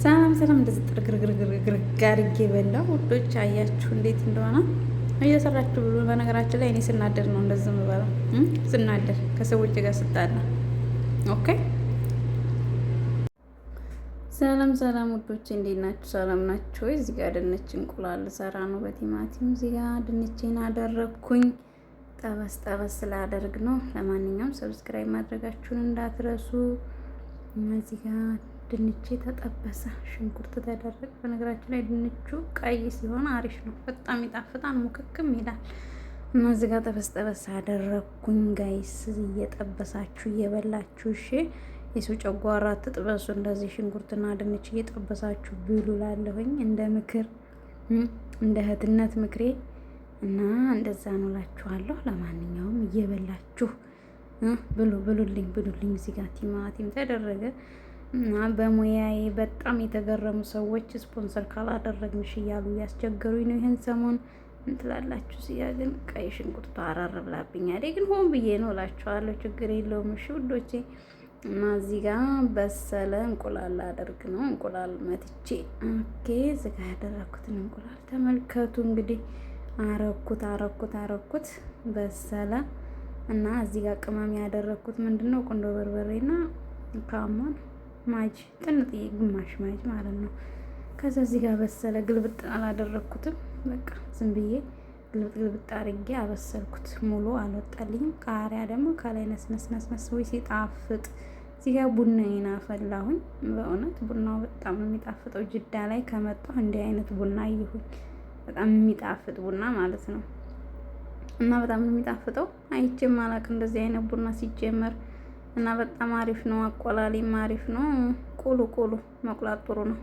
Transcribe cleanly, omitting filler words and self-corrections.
ሰላም ሰላም። እንደዚህ ጥርግርግርግርግር አድርጌ በላው ውዶች፣ አያችሁ እንዴት እንደሆነ እየሰራችሁ ብሎ። በነገራችን ላይ እኔ ስናደር ነው እንደዚህ የምበላው፣ ስናደር ከሰዎች ጋር ስጣላ። ኦኬ። ሰላም ሰላም ውዶች፣ እንዴት ናችሁ? ሰላም ናችሁ? እዚህ ጋር ድንች እንቁላል ሰራ ነው በቲማቲም። እዚህ ጋር ድንቼን አደረግኩኝ። ጠበስ ጠበስ ስላደርግ ነው። ለማንኛውም ሰብስክራይብ ማድረጋችሁን እንዳትረሱ። እዚህ ጋር ድንቼ ተጠበሰ፣ ሽንኩርት ተደረገ። በነገራችን ላይ ድንቹ ቀይ ሲሆን አሪፍ ነው፣ በጣም ይጣፍጣል፣ ሙክክም ይላል። እና እዚህ ጋር ጠበስ ጠበስ አደረግኩኝ። ጋይስ እየጠበሳችሁ እየበላችሁ እሺ። የሰው ጨጓራ ትጥበሱ፣ እንደዚህ ሽንኩርትና ድንች እየጠበሳችሁ ብሉ ላለሁኝ እንደ ምክር፣ እንደ እህትነት ምክሬ እና እንደዛ ነው እላችኋለሁ። ለማንኛውም እየበላችሁ ብሉልኝ። እዚህ ጋር ቲማቲም ተደረገ እና በሙያዬ በጣም የተገረሙ ሰዎች ስፖንሰር ካላደረግንሽ እያሉ እያስቸገሩኝ ነው ይህን ሰሞን። እንትላላችሁ እዚህ ጋር ግን ቀይ ሽንኩርቱ አረር ብላብኛል፣ ግን ሆን ብዬ ነው እላችኋለሁ። ችግር የለውም እሺ ውዶቼ። እና እዚህ ጋር በሰለ እንቁላል አደርግ ነው። እንቁላል መትቼ ኦኬ። እዚህ ጋር ያደረኩትን እንቁላል ተመልከቱ እንግዲህ። አረኩት በሰለ። እና እዚህ ጋር ቅመም ያደረኩት ምንድነው? ቁንዶ በርበሬና ካሞን ማጅ፣ ጥንጥዬ ግማሽ ማጅ ማለት ነው። ከዛ እዚህ ጋር በሰለ። ግልብጥ አላደረኩትም፣ በቃ ዝም ብዬ ግልብጥ አድርጌ አበሰልኩት። ሙሉ አልወጣልኝም። ቃሪያ ደግሞ ከላይ ነስነስ ወይ ሲጣፍጥ። እዚህ ጋር ቡናዬን አፈላሁኝ። በእውነት ቡናው በጣም ነው የሚጣፍጠው። ጅዳ ላይ ከመጣሁ እንዲህ አይነት ቡና ይሁን፣ በጣም የሚጣፍጥ ቡና ማለት ነው። እና በጣም ነው የሚጣፍጠው። አይቼም አላውቅም እንደዚህ አይነት ቡና ሲጀመር። እና በጣም አሪፍ ነው። አቆላሊም አሪፍ ነው። ቁሉ መቁላት ጥሩ ነው።